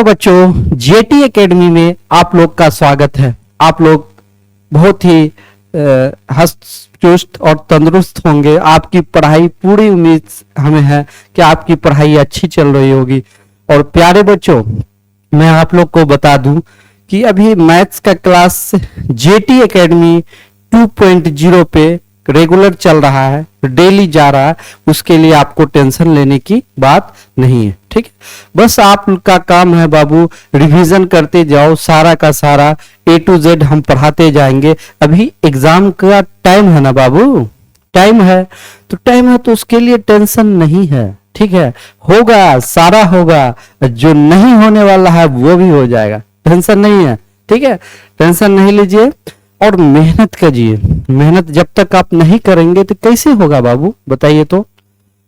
बच्चों, jetty academy में आप लोग का स्वागत है। आप लोग बहुत ही हस्त चुस्त और तंदुरुस्त होंगे। आपकी पढ़ाई पूरी उम्मीद हमें है कि आपकी पढ़ाई अच्छी चल रही होगी। और प्यारे बच्चों, मैं आप लोग को बता दूं कि अभी मैथ्स का क्लास जेटी एकेडमी 2.0 पे रेगुलर चल रहा है, डेली जा रहा है। उसके लिए आपको टेंशन लेने की बात नहीं है, ठीक है। बस आपका काम है बाबू, रिवीजन करते जाओ, सारा का सारा A to Z हम पढ़ाते जाएंगे। अभी एग्जाम का टाइम है ना बाबू, टाइम है तो उसके लिए टेंशन नहीं है, ठीक है। होगा, सारा होगा, जो नहीं होने वाला है वो भी हो जाएगा, टेंशन नहीं है, ठीक है। टेंशन नहीं लीजिए और मेहनत कीजिए। मेहनत जब तक आप नहीं करेंगे तो कैसे होगा बाबू, बताइए तो।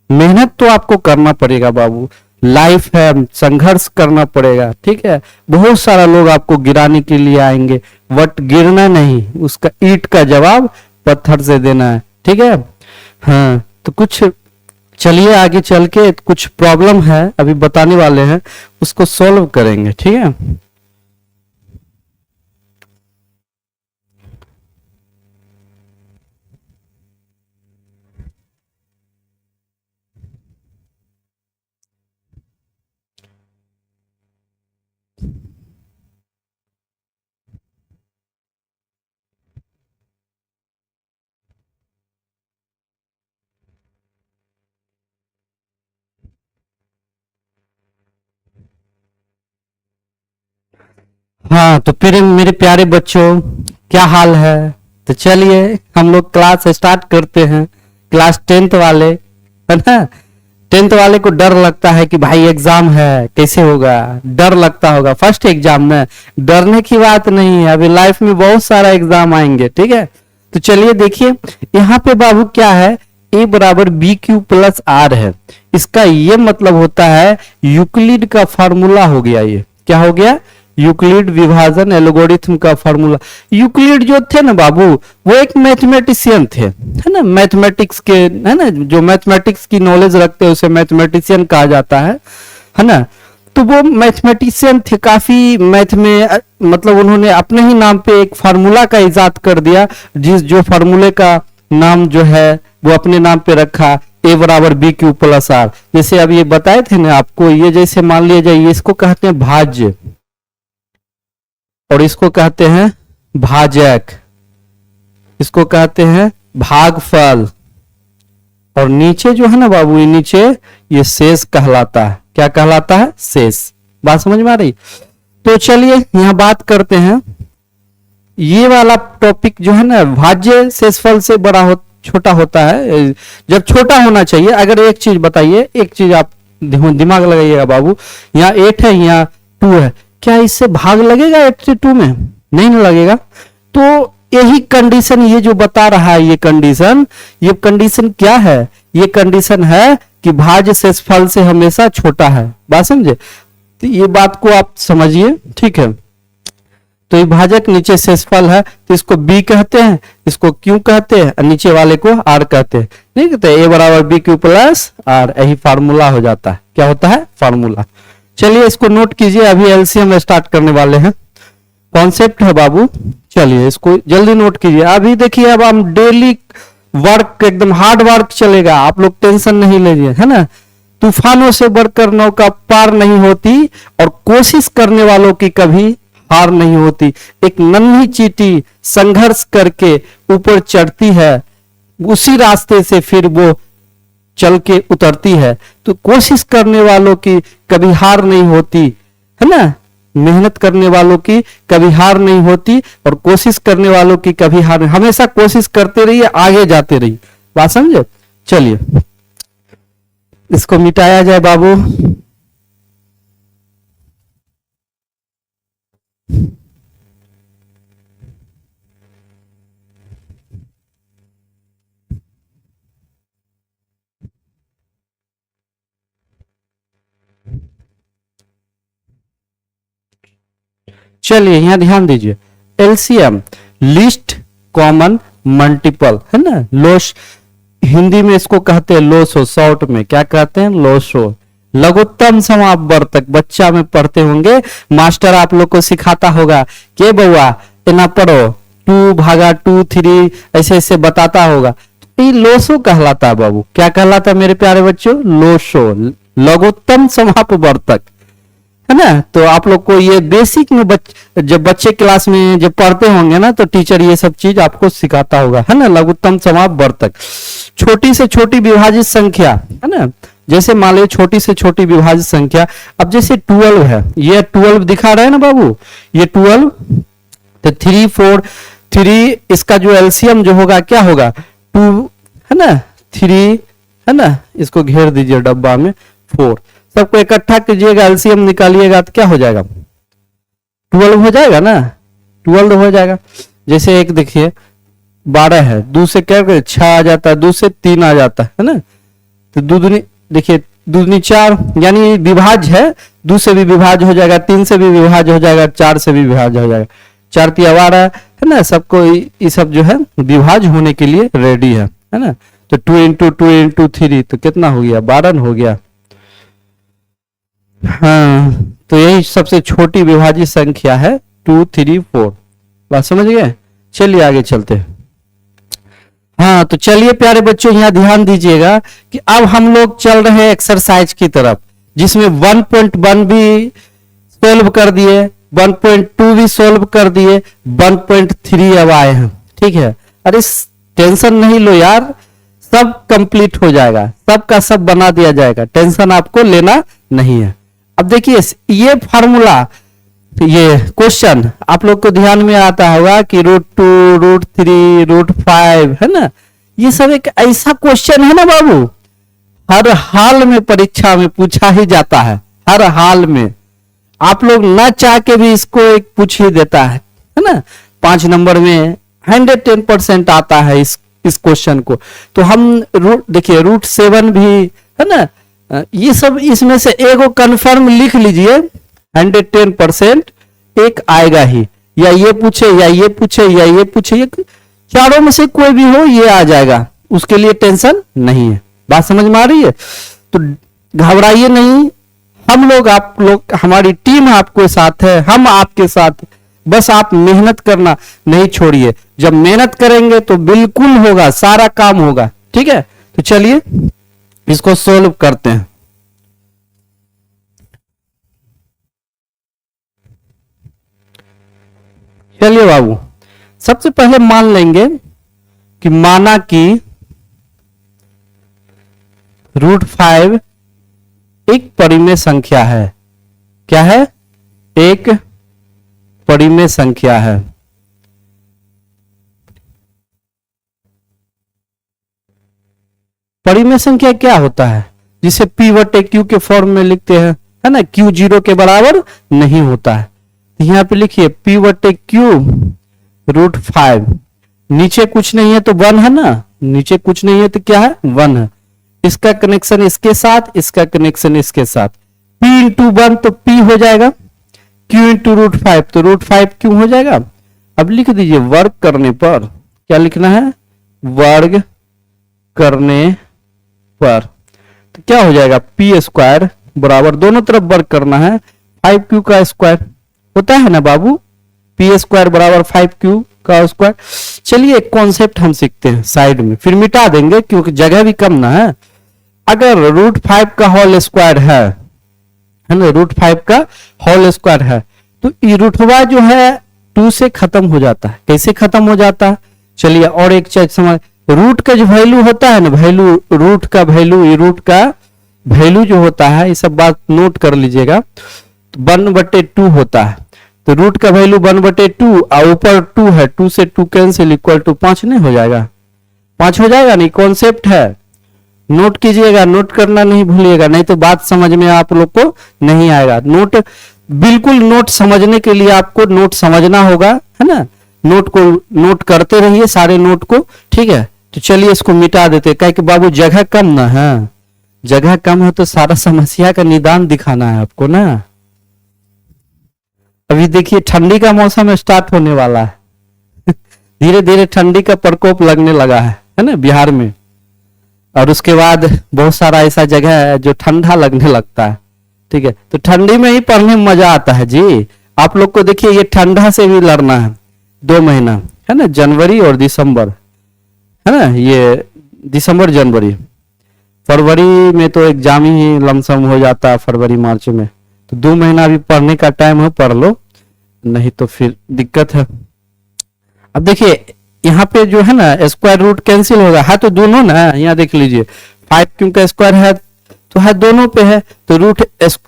मेहनत तो आपको करना पड़ेगा बाबू, लाइफ है, संघर्ष करना पड़ेगा, ठीक है। बहुत सारा लोग आपको गिराने के लिए आएंगे, बट गिरना नहीं, उसका ईंट का जवाब पत्थर से देना है, ठीक है। हाँ, तो कुछ चलिए आगे चल के कुछ प्रॉब्लम है अभी बताने वाले हैं, उसको सॉल्व करेंगे, ठीक है। हाँ, तो फिर मेरे प्यारे बच्चों, क्या हाल है। तो चलिए हम लोग क्लास स्टार्ट करते हैं। क्लास 10th वाले, है ना। 10th वाले को डर लगता है कि भाई एग्जाम है, कैसे होगा, डर लगता होगा फर्स्ट एग्जाम में। डरने की बात नहीं है, अभी लाइफ में बहुत सारा एग्जाम आएंगे, ठीक है। तो चलिए देखिए, यहाँ पे बाबू क्या है, a बराबर बी क्यू प्लस आर है। इसका ये मतलब होता है यूक्लिड का फार्मूला हो गया। ये क्या हो गया, यूक्लिड विभाजन एल्गोरिथम का फार्मूला। यूक्लिड जो थे ना बाबू, वो एक मैथमेटिशियन थे, है ना। मैथमेटिक्स के, है ना, जो मैथमेटिक्स की नॉलेज रखते हैं उसे मैथमेटिशियन कहा जाता है ना। तो वो मैथमेटिशियन थे, काफी मैथ में मतलब उन्होंने अपने ही नाम पे एक फार्मूला का इजाद कर दिया, जो फार्मूले का नाम जो है वो अपने नाम पे रखा, a बराबर बी क्यू प्लस आर। जैसे अब ये बताए थे ना आपको, ये जैसे मान लिया जाए, इसको कहते हैं भाज्य और इसको कहते हैं भाजक, इसको कहते हैं भागफल, और नीचे जो है ना बाबू, ये नीचे ये शेष कहलाता है। क्या कहलाता है, शेष। बात समझ में आ रही। तो चलिए यहां बात करते हैं। ये वाला टॉपिक जो है ना, भाज्य शेषफल से छोटा होता है, जब छोटा होना चाहिए। अगर एक चीज बताइए, एक चीज आप दिमाग लगाइएगा बाबू, यहाँ 8 है, यहाँ 2 है, क्या इससे भाग लगेगा 8 से 2 में, नहीं ना लगेगा। तो यही कंडीशन ये जो बता रहा है, ये कंडीशन क्या है, ये कंडीशन है कि भाज्य शेषफल से हमेशा छोटा है। बात समझे, तो ये बात को आप समझिए, ठीक है। तो ये भाजक नीचे शेषफल है, तो इसको बी कहते हैं, इसको क्यू कहते हैं, और नीचे वाले को आर कहते हैं, नहीं कहते। ए बराबर बी क्यू प्लस आर, यही फार्मूला हो जाता है। क्या होता है, फार्मूला। चलिए इसको नोट कीजिए, अभी एलसीएम स्टार्ट करने वाले हैं। कॉन्सेप्ट है बाबू, चलिए इसको जल्दी नोट कीजिए। अभी देखिए, अब हम डेली वर्क, एकदम हार्ड वर्क चलेगा, आप लोग टेंशन नहीं लीजिए, है ना। तूफानों से बढ़कर नौका पार नहीं होती, और कोशिश करने वालों की कभी हार नहीं होती। एक नन्ही चींटी संघर्ष करके ऊपर चढ़ती है, उसी रास्ते से फिर वो चल के उतरती है। तो कोशिश करने वालों की कभी हार नहीं होती, है ना। मेहनत करने वालों की कभी हार नहीं होती, और कोशिश करने वालों की कभी हार नहीं, हमेशा कोशिश करते रहिए, आगे जाते रहिए। बात समझे। चलिए इसको मिटाया जाए बाबू। चलिए यहां ध्यान दीजिए, एलसीएम लिस्ट कॉमन मल्टीपल, है ना। लोश, हिंदी में इसको कहते हैं लोसो, शॉर्ट में क्या कहते हैं, लोसो। लघुत्तम समापवर्तक बच्चा में पढ़ते होंगे, मास्टर आप लोग को सिखाता होगा के बउआ इतना पढ़ो, 2 भागा 2 3 ऐसे ऐसे बताता होगा। तो ये लोसो कहलाता है बाबू। क्या कहलाता है मेरे प्यारे बच्चों? लोसो, लघुत्तम समापवर्तक, है ना। तो आप लोग को ये बेसिक में जब बच्चे क्लास में जब पढ़ते होंगे ना तो टीचर ये सब चीज आपको सिखाता होगा, है ना। लघुत्तम समापवर्तक, छोटी से छोटी विभाजित संख्या, है ना। जैसे मान लो छोटी से छोटी विभाजित संख्या, अब जैसे 12 है, ये 12 दिखा रहे हैं ना बाबू, ये 12, तो 3 4 3 इसका जो एलसीएम जो होगा क्या होगा 2, है ना, 3, है ना, इसको घेर दीजिए डब्बा में, 4, सबको इकट्ठा कीजिएगा, एलसीएम निकालिएगा तो क्या हो जाएगा 12 हो जाएगा ना, 12 हो जाएगा। जैसे एक देखिए 12 है, 2 से क्या 6 आ जाता है, 2 से 3 आ जाता है ना, तो दूनी देखिए दूनी 4, यानी विभाज्य है, 2 से भी विभाज्य हो जाएगा, 3 से भी विभाज्य हो जाएगा, 4 से भी विभाज्य हो जाएगा, 4 तिया 12 है ना। सबको ये सब जो है विभाज्य होने के लिए रेडी है ना। तो 2 इंटू 2 इंटू 3 तो कितना हो गया 12 हो गया। हाँ, तो यही सबसे छोटी विभाजित संख्या है 2 3 4। बात समझ गए? चलिए आगे चलते हैं। हाँ, तो चलिए प्यारे बच्चों यहाँ ध्यान दीजिएगा कि अब हम लोग चल रहे हैं एक्सरसाइज की तरफ, जिसमें 1.1 भी सोल्व कर दिए, 1.2 भी सोल्व कर दिए, 1.3 अब आए हैं। ठीक है, अरे टेंशन नहीं लो यार, सब कंप्लीट हो जाएगा, सब का सब बना दिया जाएगा, टेंशन आपको लेना नहीं है। अब देखिए ये फार्मूला, ये क्वेश्चन आप लोग को ध्यान में आता होगा कि √2 √3 √5 है ना, ये सब एक ऐसा क्वेश्चन है ना बाबू, हर हाल में परीक्षा में पूछा ही जाता है, हर हाल में। आप लोग ना चाह के भी इसको एक पूछ ही देता है ना। 5 नंबर में 110% आता है इस क्वेश्चन को। तो हम देखिए √7 भी है ना, ये सब इसमें से एगो कंफर्म लिख लीजिए, 110% एक आएगा ही, या ये पूछे या ये पूछे या ये पूछे, ये चारों में से कोई भी हो ये आ जाएगा, उसके लिए टेंशन नहीं है। बात समझ में आ रही है? तो घबराइए नहीं, हम लोग आप लोग हमारी टीम आपके साथ है, हम आपके साथ, बस आप मेहनत करना नहीं छोड़िए। जब मेहनत करेंगे तो बिल्कुल होगा, सारा काम होगा। ठीक है, तो चलिए इसको सोल्व करते हैं। चलिए बाबू, सबसे पहले मान लेंगे कि माना कि √5 एक परिमेय संख्या है। क्या है? एक परिमेय संख्या है। परिमेय संख्या क्या होता है? जिसे P/Q के फॉर्म में लिखते हैं, है ना, Q 0 के बराबर नहीं होता है। तो यहां पे लिखिए P/Q √5, नीचे कुछ नहीं है तो 1 है ना, नीचे कुछ नहीं है तो क्या है 1 है। इसका कनेक्शन इसके साथ, इसका कनेक्शन इसके साथ, P इंटू 1 तो P हो जाएगा, Q इंटू √5 तो √5 क्यों हो जाएगा। अब लिख दीजिए वर्ग करने पर, क्या लिखना है, वर्ग करने पर, तो क्या हो जाएगा P² बराबर, दोनों तरफ वर्ग करना है, 5Q का स्क्वायर होता है ना बाबू, P² बराबर 5Q का स्क्वायर। चलिए एक कॉन्सेप्ट हम सीखते हैं साइड में, फिर मिटा देंगे क्योंकि जगह भी कम ना है। अगर √5 का होल स्क्वायर है ना, √5 का होल स्क्वायर है, तो ये रूटवा जो है 2 से खत्म हो जाता है। कैसे खत्म हो जाता है? चलिए और एक चीज समझ, रूट का जो वैल्यू होता है ना, वैल्यू, रूट का वैल्यू, ये रूट का वैल्यू जो होता है, ये सब बात नोट कर लीजिएगा, तो 1/2 होता है। तो रूट का वैल्यू 1/2 और ऊपर 2 है, 2 से 2 कैंसिल, इक्वल टू 5 नहीं हो जाएगा, 5 हो जाएगा नहीं। कॉन्सेप्ट है, नोट कीजिएगा, नोट करना नहीं भूलिएगा, नहीं तो बात समझ में आप लोग को नहीं आएगा। नोट बिल्कुल, नोट समझने के लिए आपको नोट समझना होगा, है ना, नोट को नोट करते रहिए सारे नोट को। ठीक है, तो चलिए इसको मिटा देते, कहे कि बाबू जगह कम ना है, जगह कम है तो सारा समस्या का निदान दिखाना है आपको ना। अभी देखिए ठंडी का मौसम स्टार्ट होने वाला है धीरे धीरे ठंडी का प्रकोप लगने लगा है ना बिहार में। और उसके बाद बहुत सारा ऐसा जगह है जो ठंडा लगने लगता है। ठीक है, तो ठंडी में ही पढ़ने में मजा आता है जी। आप लोग को देखिए ये ठंडा से भी लड़ना है, 2 महीना है ना, जनवरी और दिसंबर, है ना, ये दिसंबर जनवरी। फरवरी में तो एग्जाम ही लमसम हो जाता है, फरवरी मार्च में। तो 2 महीना अभी पढ़ने का टाइम है, पढ़ लो, नहीं तो फिर दिक्कत है। अब देखिए यहाँ पे जो है ना स्क्वायर रूट कैंसिल होगा, है तो दोनों ना, यहाँ देख लीजिए 5 क्यों का स्क्वायर है तो है दोनों पे है, तो रूट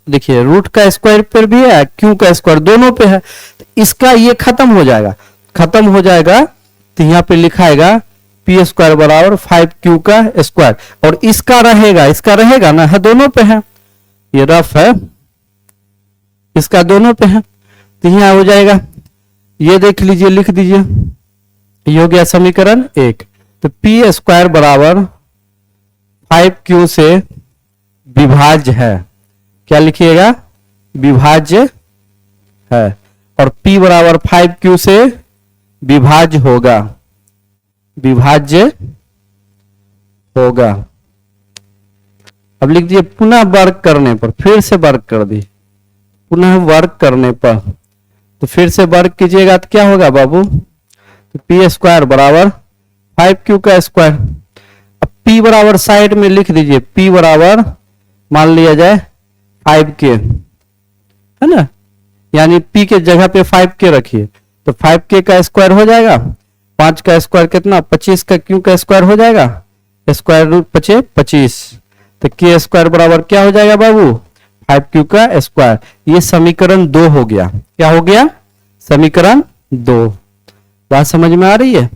देखिए रूट का स्क्वायर पर भी है, क्यों का स्क्वायर दोनों पे है, तो इसका ये खत्म हो जाएगा, खत्म हो जाएगा। तो यहाँ पे लिखाएगा पी स्क्वायर बराबर 5 क्यू का स्क्वायर, और इसका रहेगा ना, है दोनों पे है, ये रफ है, इसका दोनों पे है, तो यहाँ हो जाएगा, ये देख लीजिए, लिख दीजिए, ये हो गया समीकरण 1। तो पी स्क्वायर बराबर 5Q से विभाज्य है, क्या लिखिएगा, विभाज्य है, और P बराबर 5Q से विभाज्य होगा, विभाज्य होगा। अब लिख दिए पुनः वर्ग करने पर, फिर से वर्ग कर दी, पुनः वर्ग करने पर, तो फिर से वर्ग कीजिएगा तो क्या होगा बाबू, तो पी स्क्वायर बराबर 5Q का स्क्वायर। अब P बराबर साइड में लिख दीजिए, P बराबर मान लिया जाए 5K, है ना, यानी P के जगह पे 5K रखिए, तो 5K का स्क्वायर हो जाएगा, 5 का स्क्वायर कितना, 25 का Q का स्क्वायर हो जाएगा, स्क्वायर रूट 25, तो K स्क्वायर बराबर क्या हो जाएगा बाबू, 5Q का स्क्वायर। ये समीकरण 2 हो गया, क्या हो गया, समीकरण 2। बात समझ में आ रही है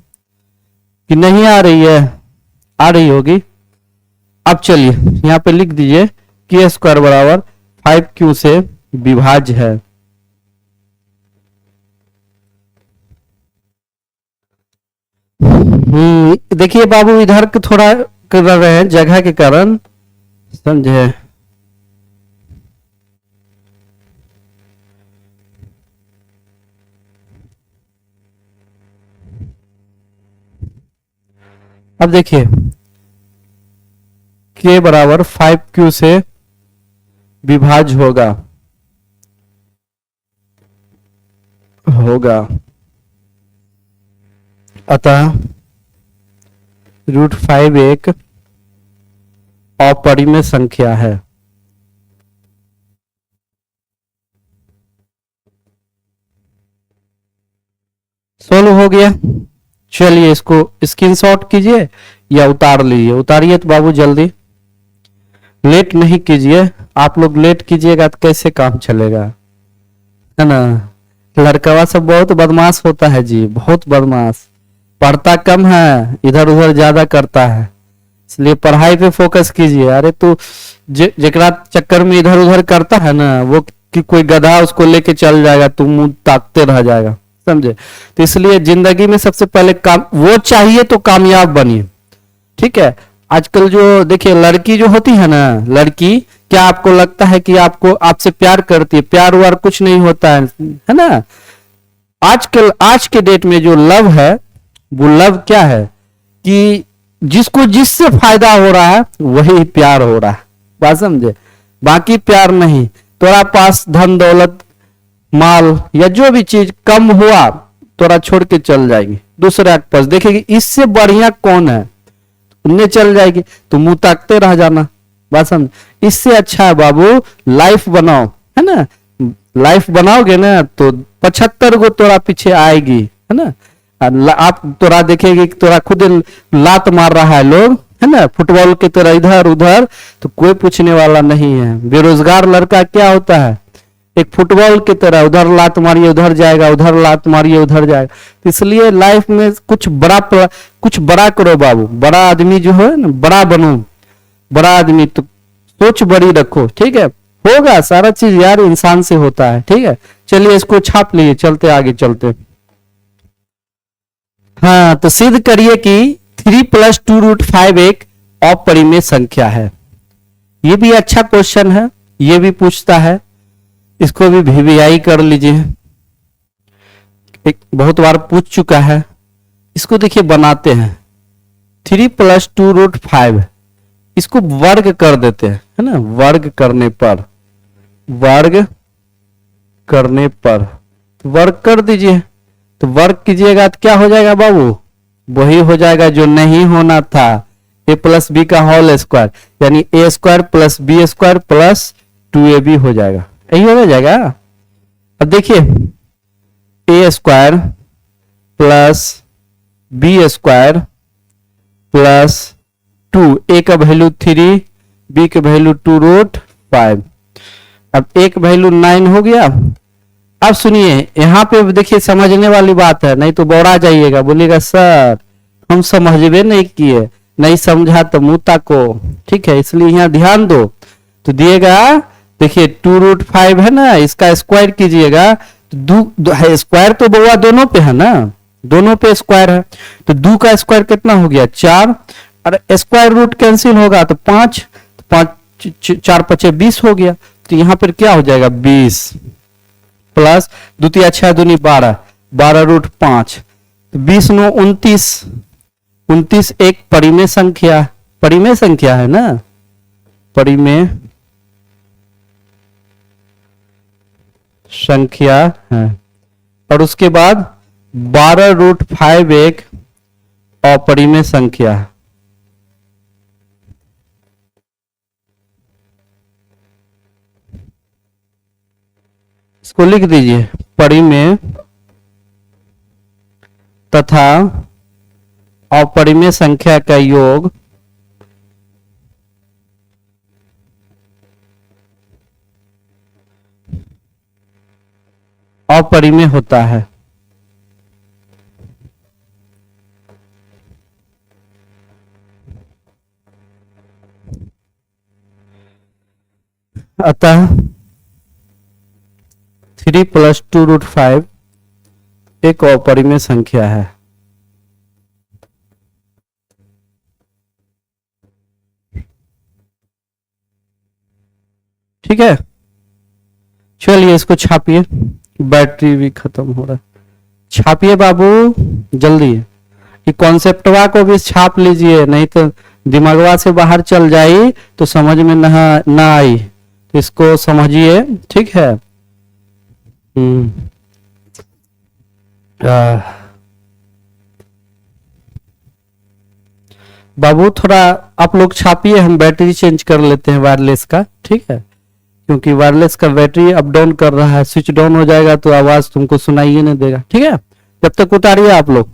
कि नहीं आ रही है, आ रही होगी। अब चलिए यहां पे लिख दीजिए के स्क्वायर बराबर 5Q से विभाज्य है। देखिए बाबू इधर के थोड़ा कर रहे हैं जगह के कारण, समझे, अब देखिए k बराबर 5Q से विभाज्य होगा, अतः √5 एक अपरिमेय संख्या है। सोल्व हो गया। चलिए इसको स्क्रीनशॉट कीजिए या उतार लीजिए, उतारिए तो बाबू जल्दी, लेट नहीं कीजिए, आप लोग लेट कीजिएगा तो कैसे काम चलेगा, है ना। लड़का सब बहुत बदमाश होता है जी, बहुत बदमाश, पढ़ता कम है, इधर उधर ज्यादा करता है, इसलिए पढ़ाई पे फोकस कीजिए। अरे तू जेकरा चक्कर में इधर उधर करता है ना, वो कि कोई गधा उसको लेके चल जाएगा, तू मुंह ताकते रह जाएगा, समझे। तो इसलिए जिंदगी में सबसे पहले काम वो चाहिए तो कामयाब बनिए, ठीक है। आजकल जो देखिए लड़की जो होती है ना, लड़की क्या आपको लगता है कि आपको आपसे प्यार करती है, प्यार वार कुछ नहीं होता है ना। आजकल आज के डेट में जो लव है वो लव क्या है कि जिसको जिससे फायदा हो रहा है वही प्यार हो रहा है, बात समझे, बाकी प्यार नहीं। तोरा पास धन दौलत माल या जो भी चीज कम हुआ तोरा छोड़ के चल जाएगी, दूसरे के पास देखेगी इससे बढ़िया कौन है, उन्हें चल जाएगी, तो मुंह ताकते रह जाना, बात समझ। इससे अच्छा है बाबू लाइफ बनाओ, है ना, लाइफ बनाओगे ना तो 75 गो तोरा पीछे आएगी, है ना। आप तोरा देखेगी तोरा खुद लात मार रहा है लोग, है ना, फुटबॉल की तरह इधर उधर, तो कोई पूछने वाला नहीं है। बेरोजगार लड़का क्या होता है, एक फुटबॉल की तरह उधर लात मारिए उधर जाएगा, उधर लात मारिए उधर जाएगा। तो इसलिए लाइफ में कुछ बड़ा करो बाबू, बड़ा आदमी जो है ना, बड़ा बनो, बड़ा आदमी, तो सोच बड़ी रखो, ठीक है, होगा सारा चीज यार इंसान से होता है, ठीक है। चलिए इसको छाप लिए, चलते आगे चलते। हाँ तो सिद्ध करिए कि 3 + 2√5 एक अपरिमेय संख्या है। ये भी अच्छा क्वेश्चन है, ये भी पूछता है, इसको भी वीवीआई कर लीजिए, एक बहुत बार पूछ चुका है। इसको देखिए बनाते हैं, 3 + 2√5 इसको वर्ग कर देते हैं, है ना, वर्ग करने पर, वर्ग करने पर वर्ग कर दीजिए, तो वर्ग कीजिएगा तो क्या हो जाएगा बाबू, वही हो जाएगा जो नहीं होना था, ए प्लस बी का होल स्क्वायर, यानी A square plus B square plus 2ab हो जाएगा, यही हो जाएगा। अब देखिए A square plus B square plus 2, A का वैल्यू 3, बी का वैल्यू 2√5, अब ए का वैल्यू 9 हो गया। अब सुनिए यहाँ पे देखिए समझने वाली बात है, नहीं तो बौरा जाइएगा, बोलिएगा सर हम समझबे नहीं किए, नहीं समझा तो मुता को, ठीक है, इसलिए यहाँ ध्यान दो। तो दिएगा, देखिए 2√5 है ना, इसका स्क्वायर कीजिएगा तो स्क्वायर तो बउआ दोनों पे है ना, दोनों पे स्क्वायर है, तो 2 का स्क्वायर कितना हो गया 4, और स्क्वायर रूट कैंसिल होगा तो 5, 4 5 20 हो गया, तो यहाँ पर क्या हो जाएगा 20 प्लस द्वितीय 6 दूनी 12, 12√5, तो 20 9 29, 29 एक परिमेय संख्या, परिमेय संख्या है ना, परिमेय संख्या है, और उसके बाद 12√5 एक अपरिमेय संख्या है। इसको लिख दीजिए, परिमेय तथा अपरिमेय संख्या का योग अपरिमेय होता है। अतः 3 + 2√5 एक अपरिमेय संख्या है। ठीक है, चलिए इसको छापिए, बैटरी भी खत्म हो रहा है, छापिए बाबू जल्दी, ये कॉन्सेप्टवा को भी छाप लीजिए, नहीं तो दिमागवा से बाहर चल जाई तो समझ में ना आई, तो इसको समझिए, ठीक है। बाबू थोड़ा आप लोग छापिए, हम बैटरी चेंज कर लेते हैं वायरलेस का, ठीक है, क्योंकि वायरलेस का बैटरी अप डाउन कर रहा है, स्विच डाउन हो जाएगा तो आवाज तुमको सुनाई नहीं देगा, ठीक है, जब तक उतारिए आप लोग।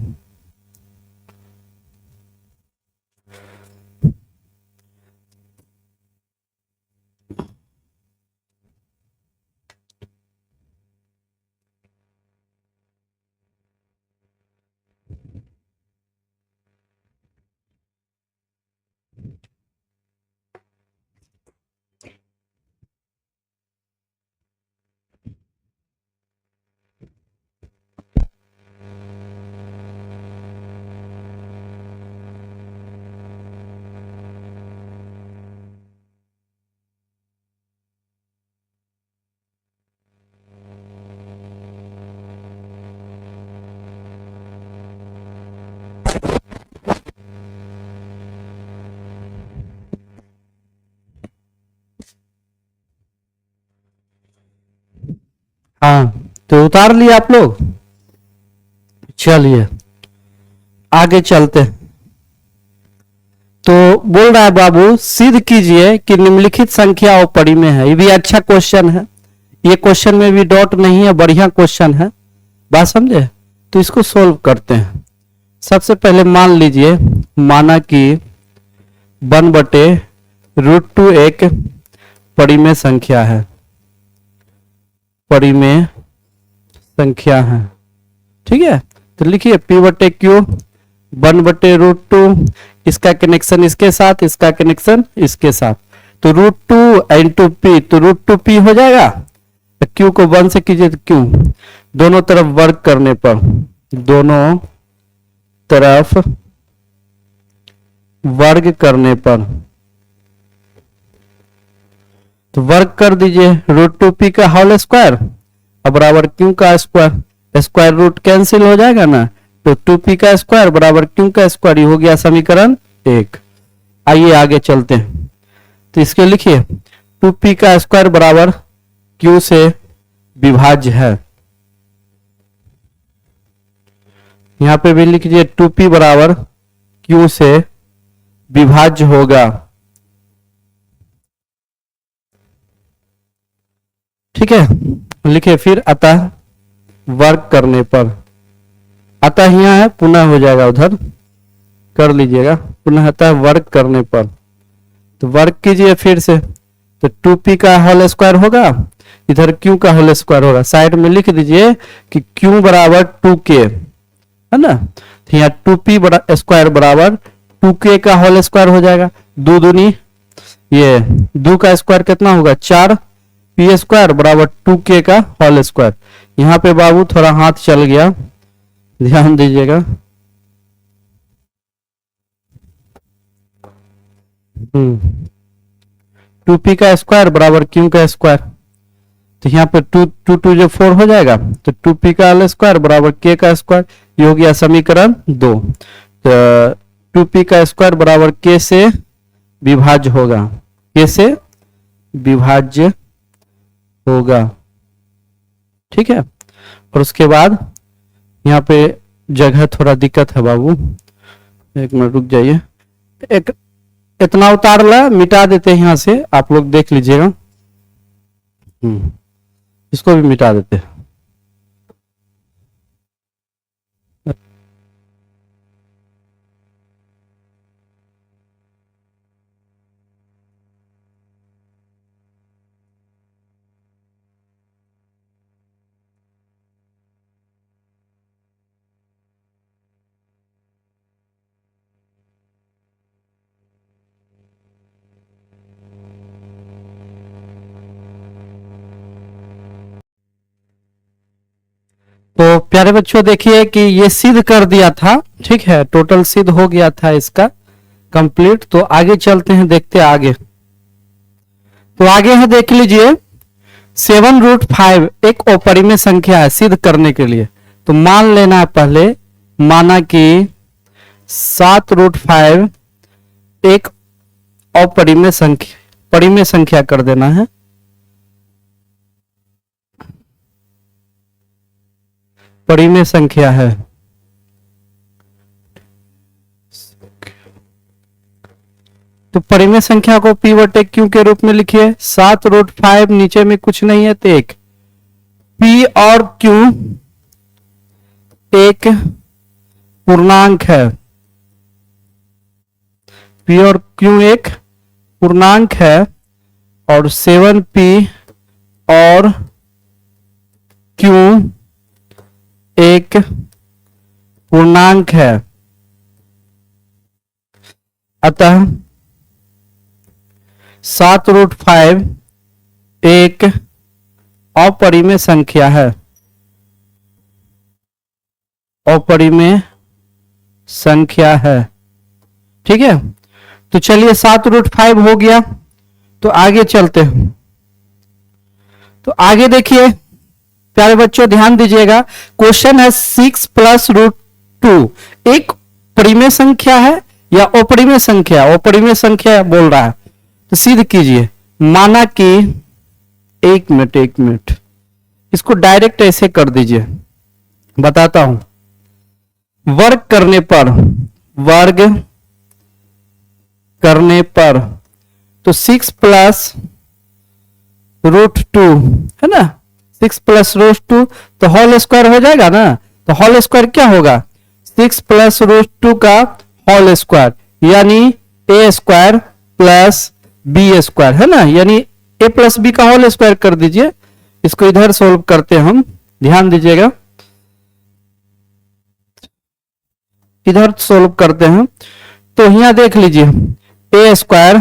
हाँ, तो उतार लिए आप लोग, चलिए आगे चलते। तो बोल रहा है बाबू सिद्ध कीजिए कि निम्नलिखित संख्या अपरिमेय है। ये भी अच्छा क्वेश्चन है, ये क्वेश्चन में भी डॉट नहीं है, बढ़िया क्वेश्चन है, बात समझे। तो इसको सोल्व करते हैं। सबसे पहले मान लीजिए, माना कि 1/√2 एक परिमेय संख्या है, परिमेय संख्या है, ठीक है। तो लिखिए P/Q 1/√2, इसका कनेक्शन इसके साथ, इसका कनेक्शन इसके साथ, तो √2 इंटू P, तो √2P हो जाएगा। Q को 1 से कीजिए तो Q, दोनों तरफ वर्ग करने पर, दोनों तरफ वर्ग करने पर, तो वर्ग कर दीजिए, √2P का होल स्क्वायर बराबर Q का स्क्वायर, स्क्वायर रूट कैंसिल हो जाएगा ना, तो 2P का स्क्वायर बराबर Q का स्क्वायर, हो गया समीकरण 1। आइए आगे चलते हैं। तो इसके लिखिए 2p का स्क्वायर बराबर q से विभाज्य है। यहां पे भी लिख दीजिए 2p बराबर q से विभाज्य होगा। ठीक है, लिखिए फिर अतः वर्क करने पर, अतः यहाँ है पुनः हो जाएगा, उधर कर लीजिएगा पुनः, अतः वर्क करने पर। तो वर्क कीजिए फिर से, तो 2p का होल स्क्वायर होगा, इधर q का होल स्क्वायर होगा। साइड में लिख दीजिए कि q बराबर 2k है ना, तो यहाँ 2p स्क्वायर बराबर 2k का होल स्क्वायर हो जाएगा। दो दूनी ये 2 का स्क्वायर कितना होगा 4, p स्क्वायर बराबर 2k का होल स्क्वायर। यहाँ पे बाबू थोड़ा हाथ चल गया, ध्यान दीजिएगा। 2p का स्क्वायर बराबर q का स्क्वायर, तो यहाँ पे 2 जो 4 हो जाएगा, तो 2p का होल स्क्वायर बराबर k का स्क्वायर, ये हो गया समीकरण 2। तो 2p का स्क्वायर बराबर k से विभाज्य होगा, k से विभाज्य होगा। ठीक है, और उसके बाद यहाँ पे जगह थोड़ा दिक्कत है बाबू, एक मिनट रुक जाइए, एक इतना उतार ला मिटा देते हैं यहां से, आप लोग देख लीजिएगा। इसको भी मिटा देते हैं। तो प्यारे बच्चों देखिए कि ये सिद्ध कर दिया था, ठीक है, टोटल सिद्ध हो गया था इसका कंप्लीट। तो आगे चलते हैं, देखते हैं आगे। तो आगे है देख लीजिए 7√5 एक अपरिमेय संख्या है सिद्ध करने के लिए। तो मान लेना है पहले, माना कि 7√5 एक अपरिमेय संख्या, परिमेय संख्या कर देना है। परिमेय संख्या है, तो परिमेय संख्या को p बटे q के रूप में लिखिए। 7√5 नीचे में कुछ नहीं है तो एक, p और q एक पूर्णांक है, p और q एक पूर्णांक है, और 7p और q एक पूर्णांक है। अतः 7√5 एक अपरिमेय संख्या है, अपरिमेय संख्या है। ठीक है, तो चलिए 7√5 हो गया। तो आगे चलते हैं। तो आगे देखिए प्यारे बच्चों ध्यान दीजिएगा, क्वेश्चन है 6 + √2 एक परिमेय संख्या है या अपरिमेय संख्या? अपरिमेय संख्या बोल रहा है, तो सिद्ध कीजिए। माना कि एक मिनट इसको डायरेक्ट ऐसे कर दीजिए, बताता हूं। वर्ग करने पर तो 6 + √2 है ना, 6 + √2 तो होल स्क्वायर हो जाएगा ना। तो होल स्क्वायर क्या होगा, 6 + √2 का होल स्क्वायर, यानी a square plus b square है ना, यानी a + b का होल स्क्वायर कर दीजिए। इसको इधर सोल्व करते हैं हम, ध्यान दीजिएगा, इधर सोल्व करते हैं। तो यहां देख लीजिए a square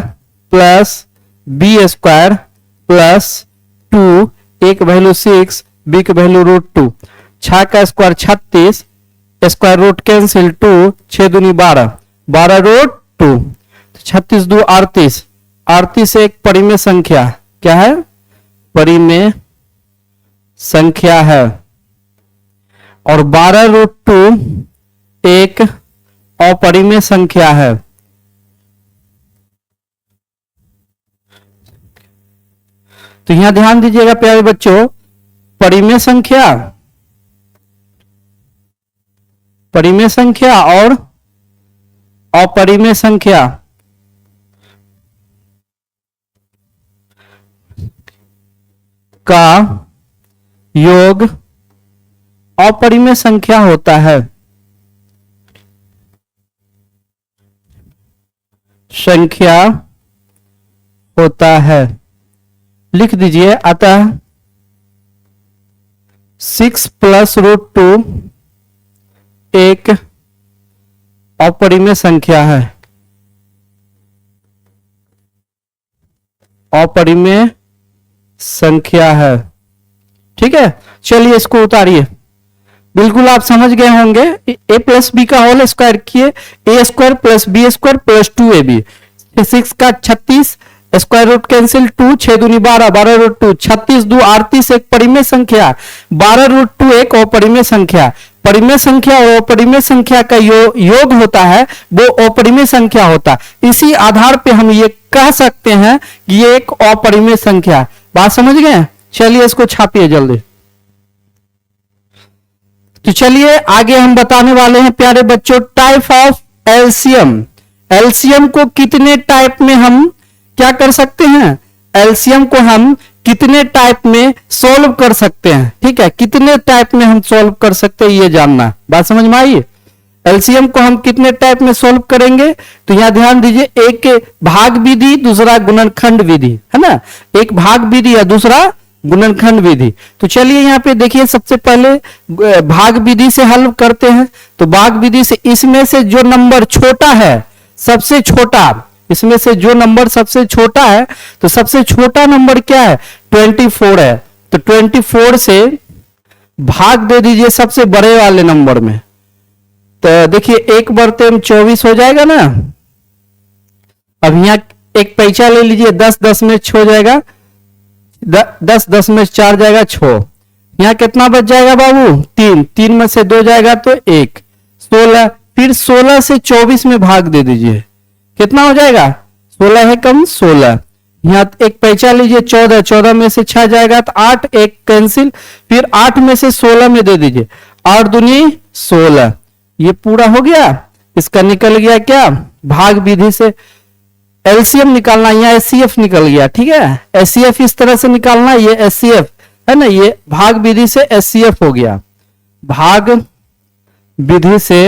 plus b square plus 2, a की वैल्यू 6, b की वैल्यू √2, 6 का स्क्वायर 36, स्क्वायर रूट कैंसिल 2, 6 दूनी 12, 12√2, 36 2 38, 38 एक परिमेय संख्या, क्या है, परिमेय संख्या है। और 12√2 एक अपरिमेय संख्या है। तो यहां ध्यान दीजिएगा प्यारे बच्चों, परिमेय संख्या, परिमेय संख्या और अपरिमेय संख्या का योग अपरिमेय संख्या होता है। संख्या होता है, लिख दीजिए, अतः 6 + √2 एक अपरिमेय संख्या है। अपरिमेय संख्या है, ठीक है। चलिए इसको उतारिए, बिल्कुल आप समझ गए होंगे। a + b का होल स्क्वायर किए, a² + b² + 2ab, 6 का 36, स्क्वायर रूट कैंसिल, 2 6 दूनी 12, 12 √2, 36 2 38 एक परिमेय संख्या, 12 √2 एक अपरिमेय संख्या। परिमेय संख्या और अपरिमेय संख्या का योग होता है, वो अपरिमेय संख्या होता है। इसी आधार पे हम ये कह सकते हैं कि ये एक अपरिमेय संख्या। बात समझ गए? चलिए इसको छापिए जल्दी। तो चलिए आगे हम बताने वाले हैं प्यारे बच्चों, टाइप ऑफ एलसीएम। एलसीएम को कितने टाइप में हम क्या कर सकते हैं? एलसीएम को हम कितने टाइप में सॉल्व कर सकते हैं, ठीक है। कितने टाइप में हम सॉल्व कर सकते हैं ये जानना। बात समझ में आई? एलसीएम को हम कितने टाइप में सॉल्व करेंगे, तो यहां ध्यान दीजिए, एक भाग विधि, दूसरा गुणनखंड विधि, है ना। एक भाग विधि या दूसरा गुणनखंड विधि। तो चलिए यहाँ पे देखिए, सबसे पहले भाग विधि से हल करते हैं। तो भाग विधि से इसमें से जो नंबर छोटा है, सबसे छोटा, इसमें से जो नंबर सबसे छोटा है, तो सबसे छोटा नंबर क्या है? 24 है। तो 24 से भाग दे दीजिए सबसे बड़े वाले नंबर में। तो देखिए 1 बरते में 24 हो जाएगा ना। अब यहां एक पैसा ले लीजिए, 10 10 में 6 हो जाएगा, 10 10 में 4 जाएगा 6। यहां कितना बच जाएगा बाबू? 3 3 में से 2 जाएगा तो 1, 16। फिर 16 से 24 में भाग दे दीजिए, कितना हो जाएगा? 16 है कम 16। यहां एक पैसा लीजिए, 14 14 में से 6 जाएगा तो 8, 1 कैंसिल। फिर 8 में से 16 में दे दीजिए, 8 दूनी 16। ये पूरा हो गया, इसका निकल गया क्या? भाग विधि से एलसीएम निकालना, यहाँ एचसीएफ निकल गया, ठीक है। एचसीएफ इस तरह से निकालना, ये एचसीएफ है ना, ये भाग विधि से एचसीएफ हो गया। भाग विधि से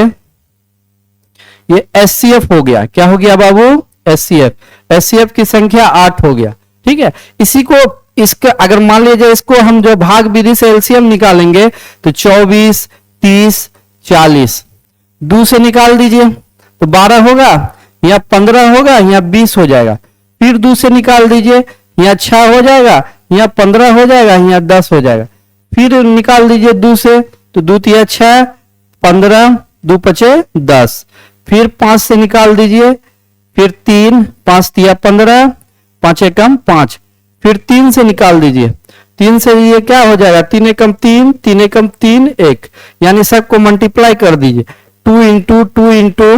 ये एचसीएफ हो गया। क्या हो गया बाबू? एचसीएफ। एचसीएफ की संख्या 8 हो गया, ठीक है। इसी को, इसके अगर मान लीजिए इसको हम जो भाग विधि से एलसीएम निकालेंगे तो 24 30 40, 2 से निकाल दीजिए तो 12 होगा, यहाँ 15 होगा, यहाँ 20 हो जाएगा। फिर 2 से निकाल दीजिए, यहाँ 6 हो जाएगा, यहाँ 15 हो जाएगा, यहाँ 10 हो जाएगा। फिर निकाल दीजिए 2 से, तो 2 तिया 6, 15, 2 पचे 10। फिर 5 से निकाल दीजिए, फिर 3, 5 तिया 15, 5 एकम 5। फिर 3 से निकाल दीजिए, 3 से ये क्या हो जाएगा? 3 एकम 3, 3 एकम 3 1, यानी सबको मल्टीप्लाई कर दीजिए। 2 into 2 into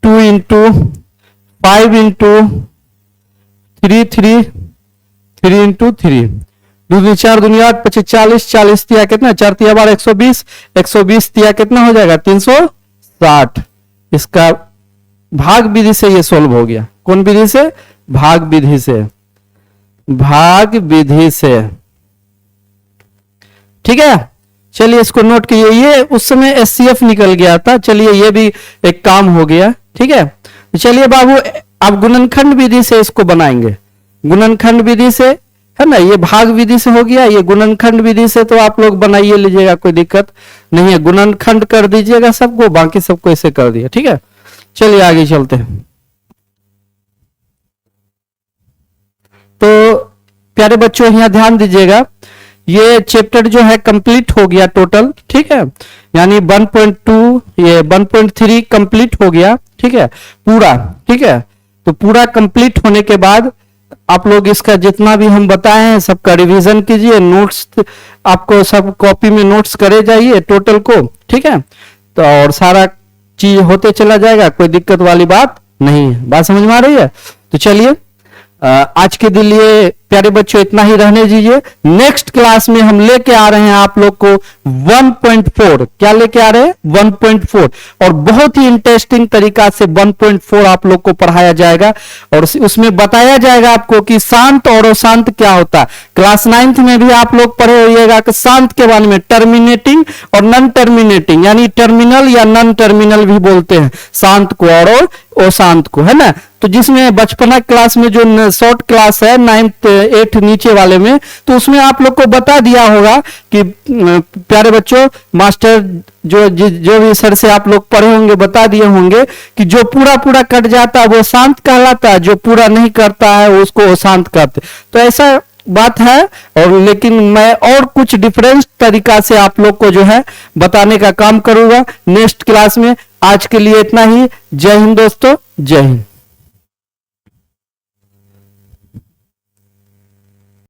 2 into 5 into 3 3 3 into 3, 2 4 दूनी 8, 25 40, 40 तिया कितना? 4 तिया 12, 120, 120 तिया कितना हो जाएगा? 360। इसका भाग विधि से ये सोल्व हो गया। कौन विधि से? भाग विधि से। भाग विधि से, ठीक है। चलिए इसको नोट कीजिए, ये उस समय एचसीएफ निकल गया था। चलिए ये भी एक काम हो गया, ठीक है। चलिए बाबू अब गुणनखंड विधि से इसको बनाएंगे। गुणनखंड विधि से, है ना, ये भाग विधि से हो गया, ये गुणनखंड विधि से तो आप लोग बनाइए लीजिएगा, कोई दिक्कत नहीं है। गुणनखंड कर दीजिएगा सबको, बाकी सबको ऐसे कर दिया, ठीक है। चलिए आगे चलते हैं। तो प्यारे बच्चों यहाँ ध्यान दीजिएगा, ये चैप्टर जो है कंप्लीट हो गया टोटल, ठीक है। यानी 1.2 ये 1.3 कंप्लीट हो गया, ठीक है, पूरा, ठीक है। तो पूरा कंप्लीट होने के बाद आप लोग इसका जितना भी हम बताए हैं सबका रिवीजन कीजिए, नोट्स आपको सब कॉपी में नोट्स करे जाइए टोटल को, ठीक है। तो और सारा चीज होते चला जाएगा, कोई दिक्कत वाली बात नहीं है। बात समझ में आ रही है? तो चलिए आज के लिए प्यारे बच्चों इतना ही रहने दीजिए। नेक्स्ट क्लास में हम लेके आ रहे हैं आप लोग को 1.4। क्या लेके आ रहे हैं? 1.4। और बहुत ही इंटरेस्टिंग तरीका से 1.4 आप लोग को पढ़ाया जाएगा और उसमें बताया जाएगा आपको कि शांत और अशांत क्या होता है। क्लास 9th में भी आप लोग पढ़े होइएगा कि शांत के बारे में, टर्मिनेटिंग और नॉन टर्मिनेटिंग, यानी टर्मिनल या नॉन टर्मिनल भी बोलते हैं शांत को और अशांत को, है ना। तो जिसमें बचपना क्लास में जो शॉर्ट क्लास है 9th 8th नीचे वाले में, तो उसमें आप लोग को बता दिया होगा कि प्यारे बच्चों, मास्टर जो भी सर से आप लोग पढ़े होंगे बता दिए होंगे कि जो पूरा पूरा कट जाता है वो शांत कहलाता है, जो पूरा नहीं करता है उसको अशांत कहते। तो ऐसा बात है। और लेकिन मैं और कुछ डिफरेंस तरीका से आप लोग को जो है बताने का काम करूंगा नेक्स्ट क्लास में। आज के लिए इतना ही। जय हिंद दोस्तों, जय हिंद।